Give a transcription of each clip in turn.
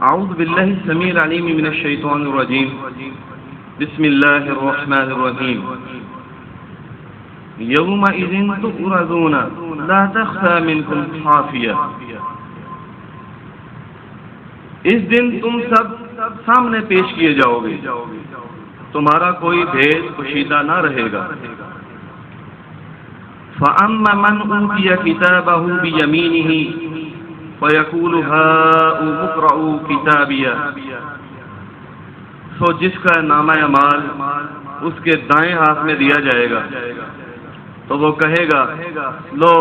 اعوذ باللہ السمیع العلیم من الشیطان الرجیم بسم اللہ الرحمن الرحیم یومئذ تعرضون لا تخفی منکم خافیہ، اس دن تم سب سامنے پیش کیے جاؤ گے، تمہارا کوئی بھید پوشیدہ نہ رہے گا۔ فَأَمَّا مَنْ أُوتِيَ كِتَابَهُ بِيَمِينِهِ فَيَقُولُ هَاؤُمُ اقْرَءُوا كِتَابِيَهْ، سو جس کا نامہ اعمال اس کے دائیں ہاتھ میں دیا جائے گا تو وہ کہے گا لو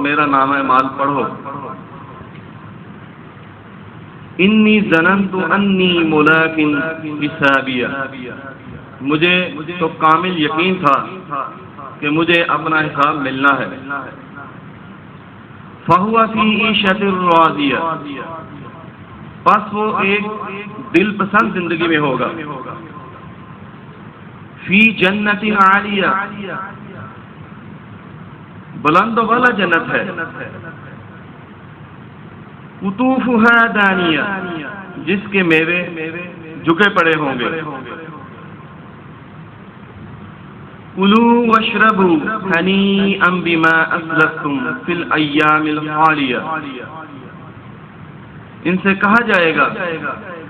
میرا نامہ اعمال پڑھو۔ انی ظننت انی ملاق حسابیہ، مجھے تو کامل یقین تھا کہ مجھے اپنا حساب ملنا ہے۔ فَهُوَ فِي عِيشَةٍ رَاضِيَةٍ، پس وہ ایک دل پسند زندگی میں ہوگا۔ فِي جَنَّةٍ عَالِيَةٍ، بلند و بالا جنت ہے۔ قُطُوفُهَا دَانِيَةٌ، جس کے میوے جھکے پڑے ہوں گے۔ کُلُوا وَاشْرَبُوا ہَنِیئًا بِمَا أَسْلَفْتُمْ فِی الْأَیَّامِ الْخَالِیَةِ، ان سے کہا جائے گا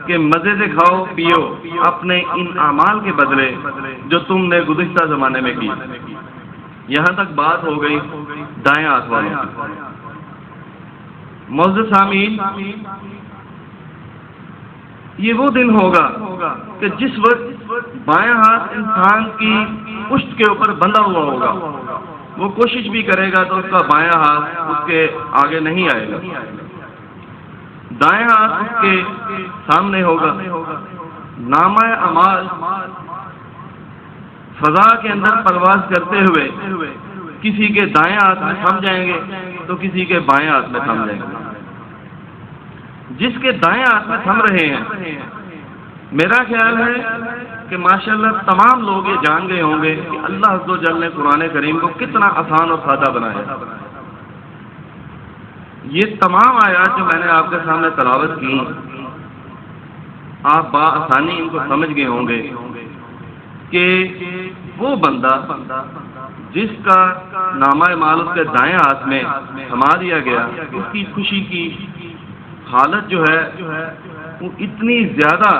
کہ مزے سے کھاؤ پیو اپنے ان اعمال کے بدلے جو تم نے گزشتہ زمانے میں کی۔ یہاں تک بات ہو گئی دائیں ہاتھ والوں کی۔ معزز سامعین، یہ وہ دن ہوگا کہ جس وقت بائیں ہاتھ انسان کی پشت کے اوپر بندھا ہوا ہوگا، وہ کوشش بھی کرے گا تو اس کا بائیں ہاتھ اس کے آگے نہیں آئے گا، دائیں ہاتھ اس کے سامنے ہوگا۔ نامہ اعمال فضا کے اندر پرواز کرتے ہوئے کسی کے دائیں ہاتھ میں تھم جائیں گے تو کسی کے بائیں ہاتھ میں تھم جائیں گے۔ جس کے دائیں ہاتھ میں تھم رہے ہیں، میرا خیال ہے کہ ماشاءاللہ تمام لوگ یہ جان گئے ہوں گے کہ اللہ عز و جل نے قرآن کریم کو کتنا آسان اور سادہ بنایا۔ یہ تمام آیات جو میں نے آپ کے سامنے تلاوت کی، آپ بآسانی ان کو سمجھ گئے ہوں گے کہ وہ بندہ جس کا نامہ اعمال اس کے دائیں ہاتھ میں تھما دیا گیا، اس کی خوشی کی حالت جو ہے وہ اتنی زیادہ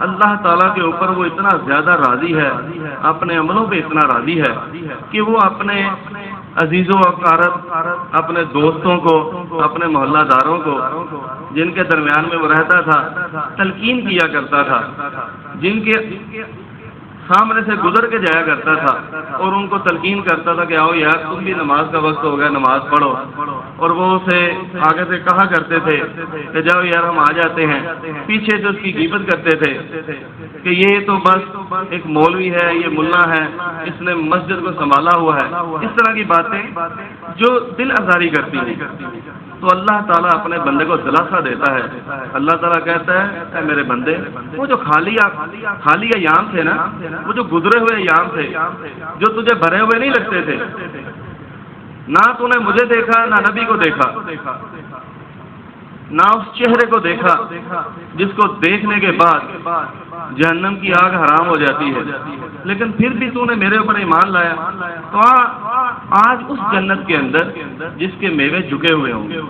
اللہ تعالیٰ کے اوپر وہ اتنا زیادہ راضی ہے، اپنے عملوں پہ اتنا راضی ہے کہ وہ اپنے عزیز و اقارب، اپنے دوستوں کو، اپنے محلہ داروں کو جن کے درمیان میں وہ رہتا تھا تلقین کیا کرتا تھا، جن کے سامنے سے گزر کے جایا کرتا تھا اور ان کو تلقین کرتا تھا کہ آؤ یار تم بھی نماز کا وقت ہو گیا، نماز پڑھو، اور وہ اسے آگے سے کہا کرتے تھے کہ جاؤ یار ہم آ جاتے ہیں، پیچھے سے اس کی غیبت کرتے تھے کہ یہ تو بس ایک مولوی ہے، یہ ملا ہے، اس نے مسجد کو سنبھالا ہوا ہے، اس طرح کی باتیں جو دل آزاری کرتی ہیں۔ تو اللہ تعالیٰ اپنے بندے کو دلاسا دیتا ہے۔ اللہ تعالیٰ کہتا ہے اے میرے بندے، وہ جو خالی ایام تھے نا، وہ جو گزرے ہوئے ایام تھے جو تجھے بھرے ہوئے نہیں لگتے تھے، نہ تو نے مجھے دیکھا، نہ نبی کو دیکھا، نہ اس چہرے کو دیکھا جس کو دیکھنے کے بعد جہنم کی آگ حرام ہو جاتی ہے، لیکن پھر بھی تو نے میرے اوپر ایمان لایا، تو آج اس جنت کے اندر جس کے میوے جھکے ہوئے ہوں گے،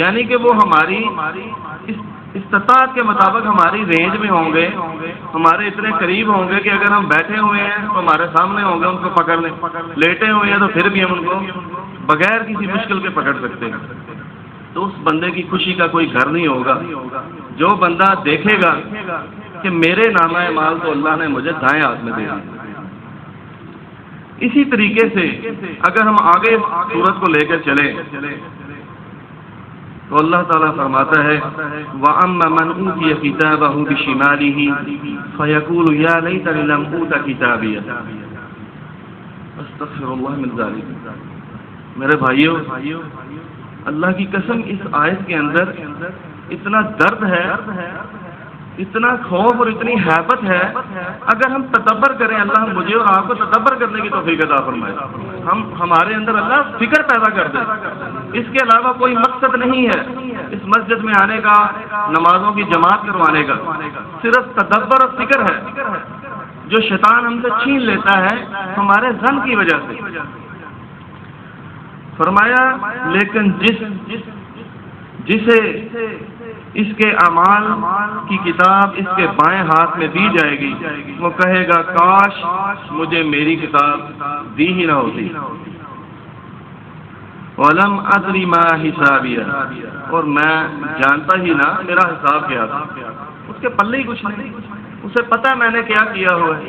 یعنی کہ وہ ہماری استطاعت کے مطابق ہماری رینج میں ہوں گے، ہمارے اتنے قریب ہوں گے کہ اگر ہم بیٹھے ہوئے ہیں تو ہمارے سامنے ہوں گے ان کو پکڑ لیں، لیٹے ہوئے ہیں تو پھر بھی ہم ان کو بغیر کسی مشکل کے پکڑ سکتے ہیں۔ تو اس بندے کی خوشی کا کوئی گھر نہیں ہوگا جو بندہ دیکھے گا کہ میرے نامہ اعمال تو اللہ نے مجھے دائیں ہاتھ میں دے دیا۔ اسی طریقے سے اگر ہم آگے سورت کو لے کر چلیں تو اللہ تعالیٰ فرماتا ہے وَأَمَّا مَنْ أُوتِيَ كِتَابَهُ بِشِمَالِهِ فَيَقُولُ يَا لَيْتَنِي لَمْ أُوتَ كِتَابِيَهْ، استغفر اللہ من ذلك۔ میرے بھائیو، اللہ کی قسم اس آیت کے اندر اتنا درد ہے اتنا خوف اور اتنی ہیبت ہے، اگر ہم تدبر کریں، اللہ مجھے اور آپ کو تدبر کرنے کی توفیق عطا فرمائے، ہمارے اندر اللہ فکر پیدا کر دے، اس کے علاوہ کوئی مقصد نہیں ہے اس مسجد میں آنے کا، نمازوں کی جماعت کروانے کا، صرف تدبر اور فکر ہے جو شیطان ہم سے چھین لیتا ہے ہمارے ظن کی وجہ سے۔ فرمایا لیکن جسے اس کے اعمال کی کتاب اس کے بائیں ہاتھ میں دی جائے گی، وہ کہے گا کاش مجھے میری کتاب دی ہی نہ ہوتی، وَلَمْ أَدْرِ مَا حِسَابِيَهْ، اور میں جانتا ہی نہ میرا حساب کیا تھا، اس کے پلے ہی کچھ نہیں، اسے پتہ میں نے کیا کیا ہوا ہے،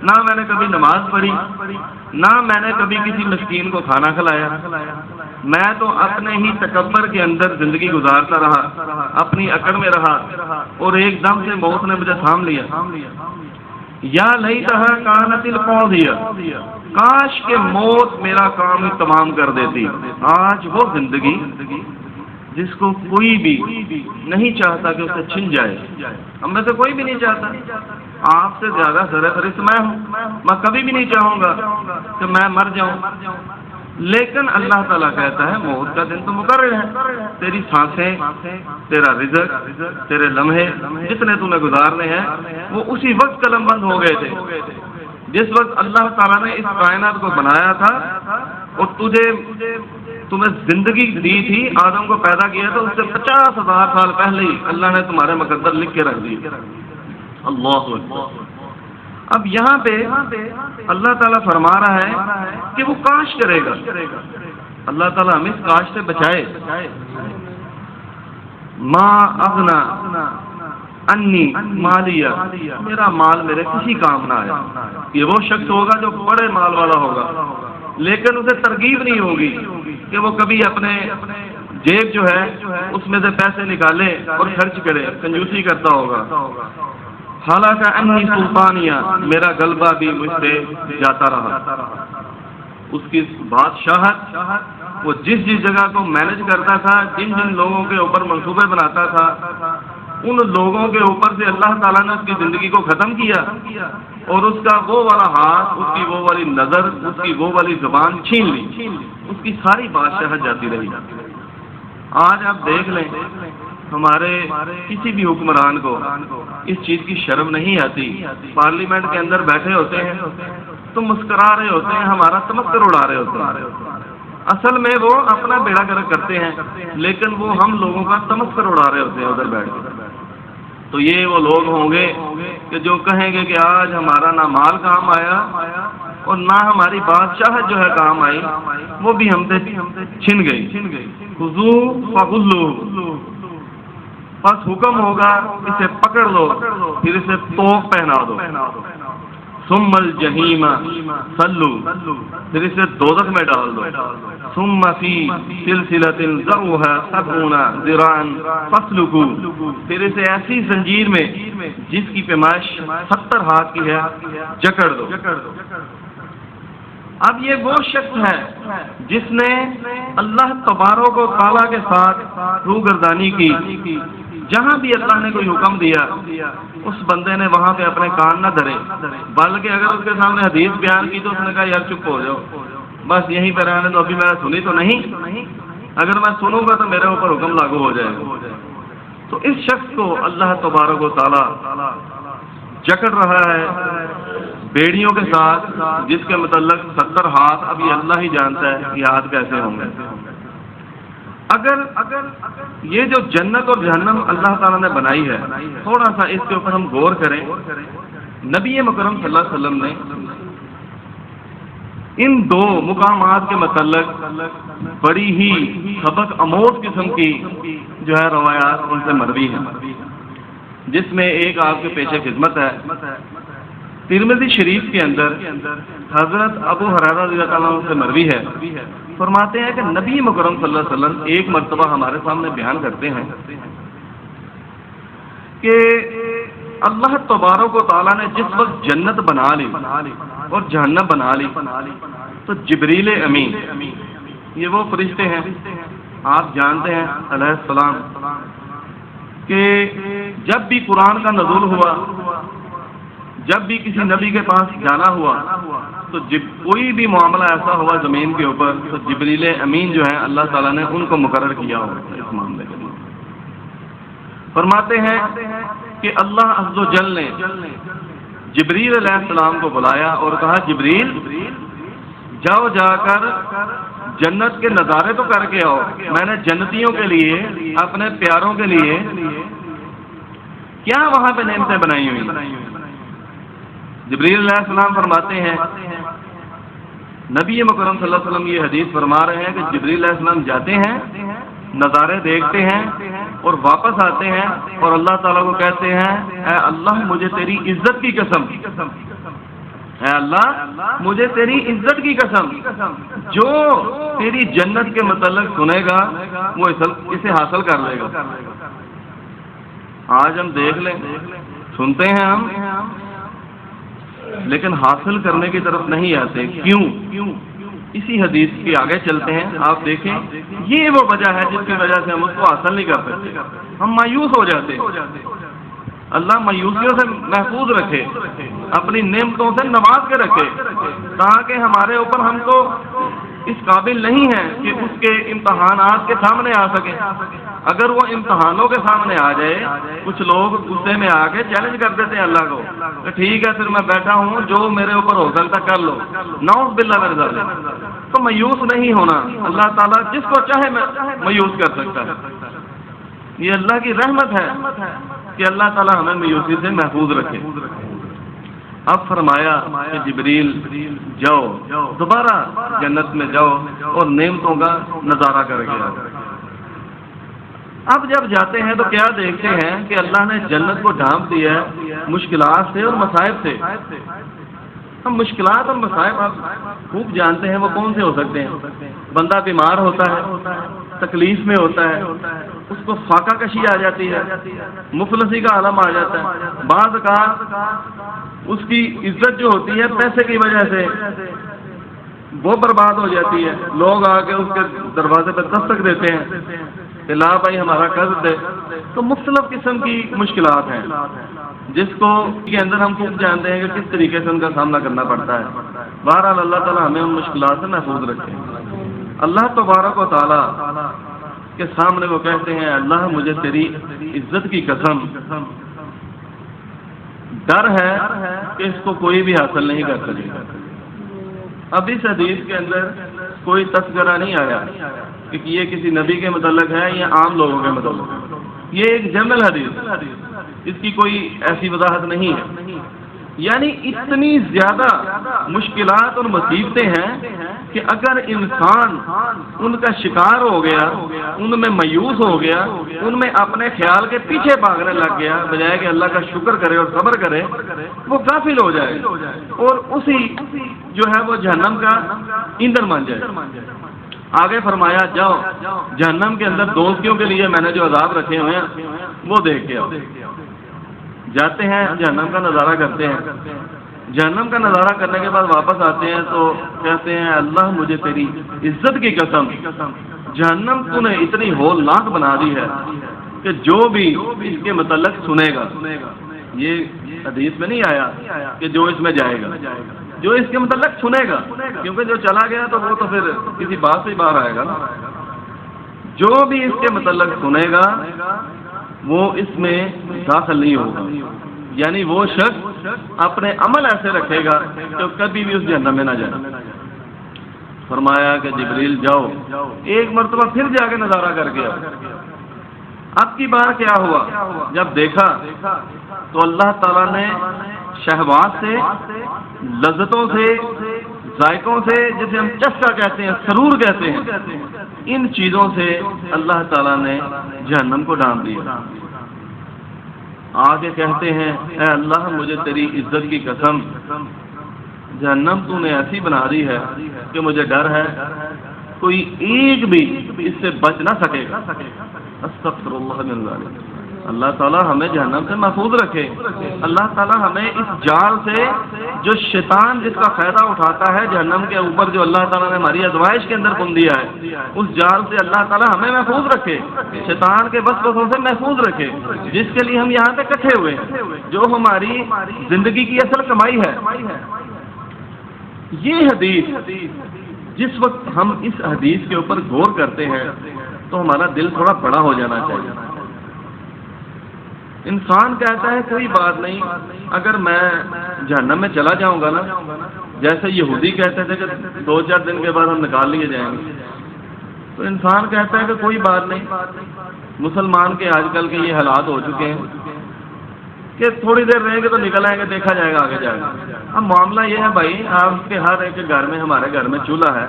نہ میں نے کبھی نماز پڑھی، نہ میں نے کبھی کسی مسکین کو کھانا کھلایا، میں تو اپنے ہی تکبر کے اندر زندگی گزارتا رہا، اپنی اکڑ میں رہا، اور ایک دم سے موت نے مجھے تھام لیا۔ یا لیتہا کانت القاضیہ، کاش کہ موت میرا کام تمام کر دیتی۔ آج وہ زندگی جس کو کوئی بھی نہیں چاہتا کہ اسے چھن جائے، ہم میں سے کوئی بھی نہیں چاہتا، آپ سے زیادہ سرفرست میں ہوں، میں کبھی بھی نہیں چاہوں گا کہ میں مر جاؤں، لیکن اللہ تعالیٰ کہتا ہے موت کا دن تو مقرر ہے، تیری سانسیں، تیرا رزق، تیرے لمحے جتنے تمہیں گزارنے ہیں وہ اسی وقت قلم بند ہو گئے تھے جس وقت اللہ تعالیٰ نے اس کائنات کو بنایا تھا، اور تمہیں زندگی دی تھی، آدم کو پیدا کیا تھا، اس سے 50,000 سال پہلے ہی اللہ نے تمہارے مقدر لکھ کے رکھ دی۔ اللہ اکبر۔ اب یہاں پہ اللہ تعالیٰ فرما رہا ہے کہ وہ کاش کرے گا، اللہ تعالیٰ ہمیں اس کاش سے بچائے۔ ما اغنا انی مالیہ، میرا مال میرے کسی کام نہ آیا۔ یہ وہ شخص ہوگا جو بڑے مال والا ہوگا، لیکن اسے ترغیب نہیں ہوگی کہ وہ کبھی اپنے جیب جو ہے اس میں سے پیسے نکالے اور خرچ کرے، کنجوسی کرتا ہوگا۔ حالانکہ انی سلطانیہ، میرا غلبہ بھی مجھ سے جاتا رہا، اس کی بادشاہت، وہ جس جگہ کو مینج کرتا تھا، جن لوگوں کے اوپر منصوبے بناتا تھا، ان لوگوں کے اوپر سے اللہ تعالیٰ نے اس کی زندگی کو ختم کیا، اور اس کا وہ والا ہاتھ، اس کی وہ والی نظر، اس کی وہ والی زبان چھین لی، اس کی ساری بادشاہت جاتی رہی۔ آج آپ دیکھ لیں ہمارے کسی بھی حکمران کو اس چیز کی شرم نہیں آتی، پارلیمنٹ کے اندر بیٹھے ہوتے ہیں تو مسکرا رہے ہوتے ہیں، ہمارا تمکر اڑا رہے ہوتے ہیں، اصل میں وہ اپنا بیڑا گرک کرتے ہیں، لیکن وہ ہم لوگوں کا تمکر اڑا رہے ہوتے ہیں ادھر بیٹھ کے۔ تو یہ وہ لوگ ہوں گے کہ جو کہیں گے کہ آج ہمارا نہ مال کام آیا اور نہ ہماری بادشاہت جو ہے کام آئی، وہ بھی ہم سے چھن گئی۔ خذوہ فغلوہ، بس حکم ہوگا اسے پکڑ لو، پھر اسے توق پہنا دو، ثم الجحیم صلوا، پھر اسے دوزخ میں ڈال دو، ثم فی سلسلۃ ذرعها 70 ذراعا فاسلکوہ، پھر اسے ایسی زنجیر میں جس کی پیمائش 70 ہاتھ کی ہے جکڑ دو۔ اب یہ وہ شخص ہے جس نے اللہ تبارک و تعالیٰ کے ساتھ روگردانی کی، جہاں بھی اللہ نے کوئی حکم دیا اس بندے نے وہاں پہ اپنے کان نہ دھرے، بلکہ اگر اس کے سامنے حدیث بیان کی تو اس نے کہا یار چپ ہو جاؤ، بس یہیں پہ رہنے تو، ابھی میں نے سنی تو نہیں، اگر میں سنوں گا تو میرے اوپر حکم لاگو ہو جائے گا۔ تو اس شخص کو اللہ تبارک و تعالیٰ جکڑ رہا ہے بیڑیوں کے ساتھ، جس کے متعلق 70 ہاتھ، اب یہ اللہ ہی جانتا ہے یہ ہاتھ کیسے ہوں گے۔ اگر یہ جو جنت اور جہنم اللہ تعالیٰ نے بنائی ہے، تھوڑا سا اس کے اوپر ہم غور کریں، نبی مکرم صلی اللہ علیہ وسلم نے ان دو مقامات کے متعلق بڑی ہی سبق آموز قسم کی جو ہے روایات ان سے مروی ہیں، جس میں ایک آپ کے پیش خدمت ہے۔ ترمذی شریف کے اندر حضرت ابو ہریرہ رضی اللہ عنہ سے مروی ہے، فرماتے ہیں کہ نبی مکرم صلی اللہ علیہ وسلم ایک مرتبہ ہمارے سامنے بیان کرتے ہیں کہ اللہ تبارک و تعالیٰ نے جس وقت جنت بنا لی اور جہنم بنا لی تو جبریل امین، یہ وہ فرشتے ہیں آپ جانتے ہیں علیہ السلام کہ جب بھی قرآن کا نزول ہوا، جب بھی کسی نبی کے پاس جانا ہوا تو کوئی بھی معاملہ ایسا ہوا زمین کے اوپر تو جبریل امین جو ہیں اللہ تعالیٰ نے ان کو مقرر کیا ہوا اس معاملے کے لیے۔ فرماتے ہیں کہ اللہ عز و جل نے جبریل علیہ السلام کو بلایا اور کہا جبریل جاؤ جا کر جنت کے نظارے تو کر کے آؤ، میں نے جنتیوں کے لیے اپنے پیاروں کے لیے کیا وہاں پہ نعمتیں بنائی ہوئی۔ جبریل علیہ السلام فرماتے ہیں، نبی مکرم صلی اللہ علیہ وسلم یہ حدیث فرما رہے ہیں کہ جبریل علیہ السلام جاتے ہیں، نظارے دیکھتے ہیں اور واپس آتے ہیں اور اللہ تعالیٰ کو کہتے ہیں اے اللہ مجھے تیری عزت کی قسم، اے اللہ مجھے تیری عزت کی قسم، جو تیری جنت کے متعلق سنے گا وہ اسے حاصل کر لے گا۔ آج ہم دیکھ لیں، سنتے ہیں ہم لیکن حاصل کرنے کی طرف نہیں آتے، کیوں؟ اسی حدیث کے آگے چلتے ہیں، آپ دیکھیں یہ وہ وجہ ہے جس کی وجہ سے ہم اس کو حاصل نہیں کر سکتے، ہم مایوس ہو جاتے ہیں۔ اللہ مایوسیوں سے محفوظ رکھے، اپنی نعمتوں سے نواز کے رکھے تاکہ ہمارے اوپر ہم کو اس قابل نہیں ہے کہ اس کے امتحانات کے سامنے آ سکیں۔ اگر وہ امتحانوں کے سامنے آ جائے، کچھ لوگ غصے میں آ کے چیلنج کر دیتے ہیں اللہ کو کہ ٹھیک ہے پھر میں بیٹھا ہوں، جو میرے اوپر ہو سکتا کر لو، نعوذ باللہ من ذالک۔ تو مایوس نہیں ہونا، اللہ تعالیٰ جس کو چاہے مایوس کر سکتا ہے، یہ اللہ کی رحمت ہے کہ اللہ تعالیٰ ہمیں مایوسی سے محفوظ رکھے۔ اب فرمایا کہ جبریل جاؤ دوبارہ جنت میں جاؤ اور نعمتوں کا نظارہ کر کے آؤ۔ اب جب جاتے ہیں تو کیا دیکھتے ہیں کہ اللہ نے جنت کو ڈھانپ دیا ہے مشکلات سے اور مصائب سے۔ ہم مشکلات اور مصائب آپ خوب جانتے ہیں وہ کون سے ہو سکتے ہیں۔ بندہ بیمار ہوتا ہے، تکلیف میں ہوتا ہے، اس کو فاقہ کشی آ جاتی ہے، مفلسی کا عالم آ جاتا ہے، بعض اوقات اس کی عزت جو ہوتی ہے پیسے کی وجہ سے وہ برباد ہو جاتی ہے، لوگ آ کے اس کے دروازے پہ دستک دیتے ہیں کہ لا بھائی ہمارا قرض دے۔ تو مختلف قسم کی مشکلات ہیں جس کو کے اندر ہم خوب جانتے ہیں کہ کس طریقے سے ان کا سامنا کرنا پڑتا ہے۔ بہرحال اللہ تعالیٰ ہمیں ان مشکلات سے محفوظ رکھے۔ اللہ تبارک و تعالیٰ کے سامنے وہ کہتے ہیں اللہ مجھے تیری عزت کی قسم ڈر ہے کہ اس کو کوئی بھی حاصل نہیں کر سکے گا۔ اب اس حدیث کے اندر کوئی تذکرہ نہیں آیا کہ یہ کسی نبی کے متعلق ہے یا عام لوگوں کے متعلق ہے، یہ ایک جنرل حدیث، اس کی کوئی ایسی وضاحت نہیں ہے۔ یعنی اتنی زیادہ مشکلات اور مصیبتیں ہیں کہ اگر انسان ان کا شکار ہو گیا، ان میں مایوس ہو گیا، ان میں اپنے خیال کے پیچھے بھاگنے لگ گیا بجائے کہ اللہ کا شکر کرے اور صبر کرے، وہ غافل ہو جائے اور اسی جو ہے وہ جہنم کا ایندھن بن جائے۔ آگے فرمایا جاؤ جہنم کے اندر دوستیوں کے لیے میں نے جو عذاب رکھے ہوئے ہیں وہ دیکھ کے آؤ۔ جاتے ہیں جہنم کا نظارہ کرتے ہیں، جہنم کا نظارہ کرنے کے بعد واپس آتے ہیں تو کہتے ہیں اللہ مجھے تیری عزت کی قسم، جہنم تو نے اتنی ہولناک بنا دی ہے کہ جو بھی اس کے متعلق سنے گا، یہ حدیث میں نہیں آیا کہ جو اس میں جائے گا، جو اس کے متعلق سنے گا، کیونکہ جو چلا گیا تو وہ تو پھر کسی بات سے باہر آئے گا نا۔ جو بھی اس کے متعلق سنے گا وہ اس میں داخل نہیں ہوگا، یعنی وہ شخص اپنے عمل ایسے رکھے گا کہ کبھی بھی اس جہنم میں نہ جائے۔ فرمایا کہ جبریل جاؤ، ایک مرتبہ پھر جا کے نظارہ کر کے آؤ۔ اب کی بار کیا ہوا؟ جب دیکھا تو اللہ تعالیٰ نے شہوات سے، لذتوں سے، ذائقوں سے، جسے ہم چسکا کہتے ہیں، سرور کہتے ہیں، ان چیزوں سے اللہ تعالیٰ نے جہنم کو ڈھانپ دیا۔ آگے کہتے ہیں اے اللہ مجھے تیری عزت کی قسم، جہنم تو نے ایسی بنا دی ہے کہ مجھے ڈر ہے کوئی ایک بھی اس سے بچ نہ سکے گا۔ استغفر اللہ من ذلک۔ اللہ تعالیٰ ہمیں جہنم سے محفوظ رکھے. اللہ تعالیٰ ہمیں اس جال سے جو شیطان جس کا فائدہ اٹھاتا ہے جہنم کے اوپر جو اللہ تعالیٰ نے ہماری ازمائش کے اندر بن دیا ہے, اس جال سے اللہ تعالیٰ ہمیں محفوظ رکھے, شیطان کے وسوسوں سے محفوظ رکھے, جس کے لیے ہم یہاں پہ اکٹھے ہوئے ہیں, جو ہماری زندگی کی اصل کمائی ہے. یہ حدیث جس وقت ہم اس حدیث کے اوپر غور کرتے ہیں تو ہمارا دل تھوڑا بڑا ہو جانا چاہیے. انسان کہتا ہے کوئی بات نہیں, اگر میں جہنم میں چلا جاؤں گا نا, جیسے یہودی کہتے تھے کہ 2-4 دن کے بعد ہم نکال لیے جائیں گے, تو انسان کہتا ہے کہ کوئی بات نہیں. مسلمان کے آج کل کے یہ حالات ہو چکے ہیں کہ تھوڑی دیر رہیں گے تو نکل آئیں گے, دیکھا جائے گا آگے جائے گا. اب معاملہ یہ ہے بھائی, آپ کے ہر ایک گھر میں, ہمارے گھر میں چولہا ہے,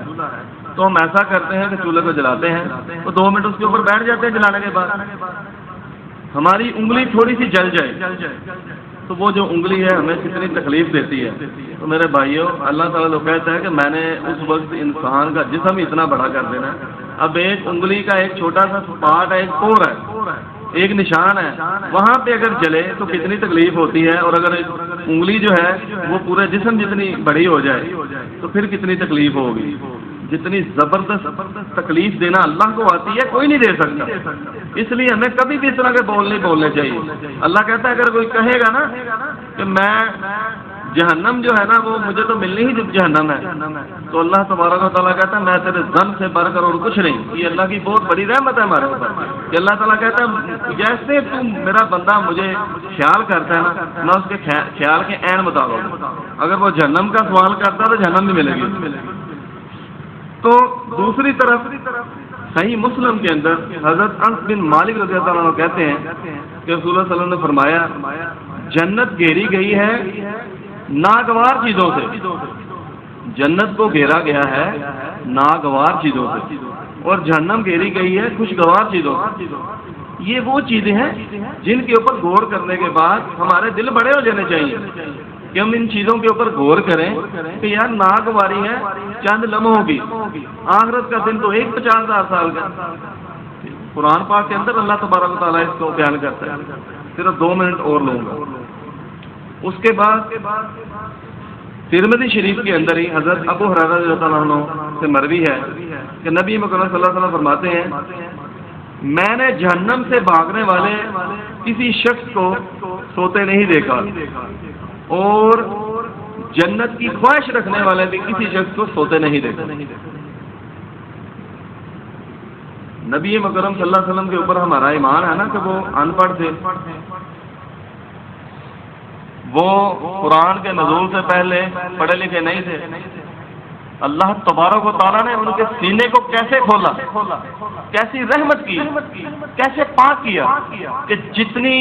تو ہم ایسا کرتے ہیں کہ چولہے کو جلاتے ہیں تو 2 منٹ اس کے اوپر بیٹھ جاتے ہیں جلانے کے بعد. ہماری انگلی تھوڑی سی جل جائے تو وہ جو انگلی ہے ہمیں کتنی تکلیف دیتی ہے. تو میرے بھائیوں, اللہ تعالیٰ تو کہتا ہے کہ میں نے اس وقت انسان کا جسم اتنا بڑا کر دینا. اب ایک انگلی کا ایک چھوٹا سا پارٹ ہے, ایک پور ہے, ایک نشان ہے, وہاں پہ اگر جلے تو کتنی تکلیف ہوتی ہے, اور اگر انگلی جو ہے وہ پورے جسم جتنی بڑی ہو جائے تو پھر کتنی تکلیف ہوگی. جتنی زبردست تکلیف دینا اللہ کو آتی ہے کوئی نہیں دے سکتا. اس لیے ہمیں کبھی بھی اس طرح کے بول نہیں بولنے چاہیے. اللہ کہتا ہے اگر کوئی کہے گا نا کہ میں جہنم جو ہے نا وہ مجھے تو ملنی ہی جہنم ہے, تو اللہ تبارک و تعالیٰ کہتا ہے میں تیرے ظن سے بڑھ کر اور کچھ نہیں. یہ اللہ کی بہت بڑی رحمت ہے ہمارے اوپر کہ اللہ تعالیٰ کہتا ہے جیسے تم میرا بندہ مجھے خیال کرتا ہے نا, میں اس کے خیال کے عین مطابق, اگر وہ جہنم کا سوال کرتا ہے تو جہنم بھی ملے گی. تو دوسری طرف صحیح مسلم کے اندر حضرت انس بن مالک رضی اللہ عنہ کہتے ہیں کہ رسول اللہ صلی اللہ علیہ وسلم نے فرمایا جنت گھیری گئی ہے ناگوار چیزوں سے. جنت کو گھیرا گیا ہے ناگوار چیزوں سے, اور جہنم گھیری گئی ہے خوشگوار چیزوں سے. یہ وہ چیزیں ہیں جن کے اوپر غور کرنے کے بعد ہمارے دل بڑے ہو جانے چاہیے کہ ہم ان چیزوں کے اوپر غور کریں کہ یار ناگواری ہے چند لمحوں کی, آخرت کا دن تو 50,000 سال کا. قرآن پاک کے اندر اللہ تبارک و تعالیٰ اس کو بیان کرتا ہے. صرف 2 منٹ اور لوں گا. اس کے بعد ترمذی شریف کے اندر ہی حضرت ابو ہریرہ رضی اللہ عنہ سے مروی ہے کہ نبی مکرم صلی اللہ علیہ وسلم فرماتے ہیں میں نے جہنم سے بھاگنے والے کسی شخص کو سوتے نہیں دیکھا, اور جنت کی خواہش رکھنے والے بھی کسی شخص کو سوتے نہیں دیکھا. نبی مکرم صلی اللہ علیہ وسلم کے اوپر ہمارا ایمان ہے نا کہ وہ ان پڑھ تھے, وہ قرآن کے نزول سے پہلے پڑھے لکھے نہیں تھے. اللہ تبارک و تعالیٰ نے ان کے سینے کو کیسے کھولا, کیسی رحمت کی, کیسے پاک کیا کہ جتنی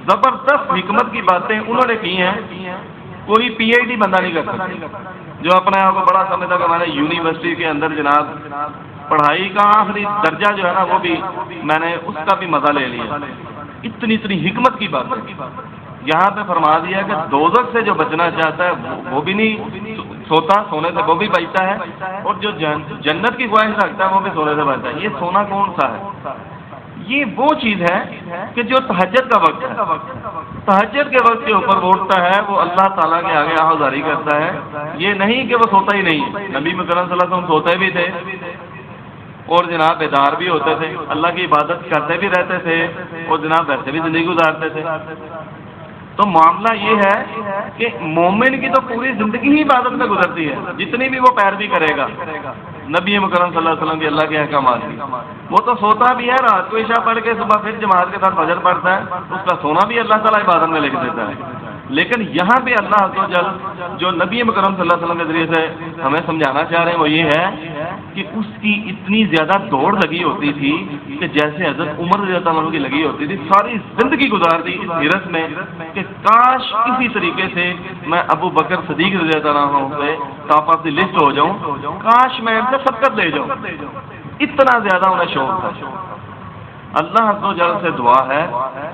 زبردست حکمت کی باتیں انہوں نے کی ہیں کوئی PhD بندہ نہیں کر سکتا. جو اپنے آپ کو بڑا سمجھتا کہ ہمارے یونیورسٹی کے اندر جناب پڑھائی کا آخری درجہ جو ہے نا وہ بھی میں نے اس کا بھی مزہ لے لیا. اتنی حکمت کی بات یہاں پہ فرما دیا کہ دوزخ سے جو بچنا چاہتا ہے وہ بھی نہیں سوتا, سونے سے وہ بھی بچتا ہے, اور جو جنت کی خواہش رکھتا ہے وہ بھی سونے سے بچتا ہے. یہ سونا کون سا ہے؟ یہ وہ چیز ہے کہ جو تہجد کا وقت ہے, تہجد کے وقت کے اوپر اٹھتا ہے وہ اللہ تعالیٰ کے آگے آہوازاری کرتا ہے. یہ نہیں کہ وہ سوتا ہی نہیں. نبی مکرم صلی اللہ علیہ وسلم سوتے بھی تھے اور جناب بیدار بھی ہوتے تھے, اللہ کی عبادت کرتے بھی رہتے تھے, اور جناب ویسے بھی زندگی گزارتے تھے. تو معاملہ یہ ہے کہ مومن کی تو پوری زندگی ہی عبادت میں گزرتی ہے, جتنی بھی وہ پیروی کرے گا نبی مکرم صلی اللہ علیہ وسلم کی اللہ کے احکامات کی. وہ تو سوتا بھی ہے, رات کو عشاء پڑھ کے صبح پھر جماعت کے ساتھ فجر پڑھتا ہے, اس کا سونا بھی اللہ تعالیٰ عبادت میں لکھ دیتا ہے. لیکن یہاں پہ اللہ عز و جل جو نبی مکرم صلی اللہ علیہ وسلم کے ذریعے سے ہمیں سمجھانا چاہ رہے ہیں وہ یہ ہے کہ اس کی اتنی زیادہ دوڑ لگی ہوتی تھی کہ جیسے حضرت عمر رضی اللہ عنہ کی لگی ہوتی تھی, ساری زندگی گزار دی اس حیرت میں کہ کاش کسی طریقے سے میں ابو بکر صدیق رضی اللہ عنہ سے ٹاپ آف دی لسٹ ہو جاؤں, کاش میں ان سے سبقت لے جاؤں. اتنا زیادہ انہیں شوق تھا. اللہ عز و جل سے دعا ہے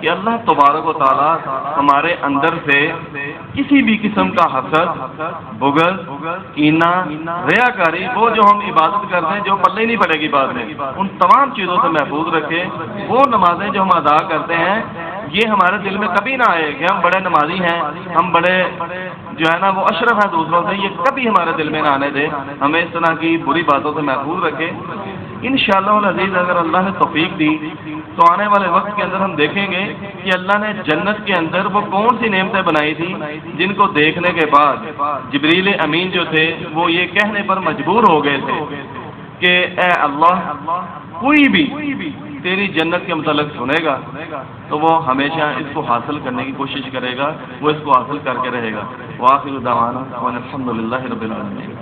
کہ اللہ تبارک و تعالیٰ ہمارے اندر سے کسی بھی قسم کا حسد، بغض، کینہ، ریاکاری، وہ جو ہم عبادت کرتے ہیں جو پلے نہیں پڑے گی بعد میں، ان تمام چیزوں سے محفوظ رکھے۔ وہ نمازیں جو ہم ادا کرتے ہیں یہ ہمارے دل میں کبھی نہ آئے کہ ہم بڑے نمازی ہیں، ہم بڑے جو ہے نا وہ اشرف ہیں دوسروں سے، یہ کبھی ہمارے دل میں نہ آنے دے۔ ہمیں اس طرح کی بری باتوں سے محفوظ رکھے۔ انشاءاللہ العزیز اگر اللہ نے توفیق دی تو آنے والے وقت کے اندر ہم دیکھیں گے کہ اللہ نے جنت کے اندر وہ کون سی نعمتیں بنائی تھی جن کو دیکھنے کے بعد جبریل امین جو تھے وہ یہ کہنے پر مجبور ہو گئے تھے کہ اے اللہ، کوئی بھی تیری جنت کے متعلق سنے گا تو وہ ہمیشہ اس کو حاصل کرنے کی کوشش کرے گا، وہ اس کو حاصل کر کے رہے گا۔ وآخر دعوانا الحمد للہ رب العالمین۔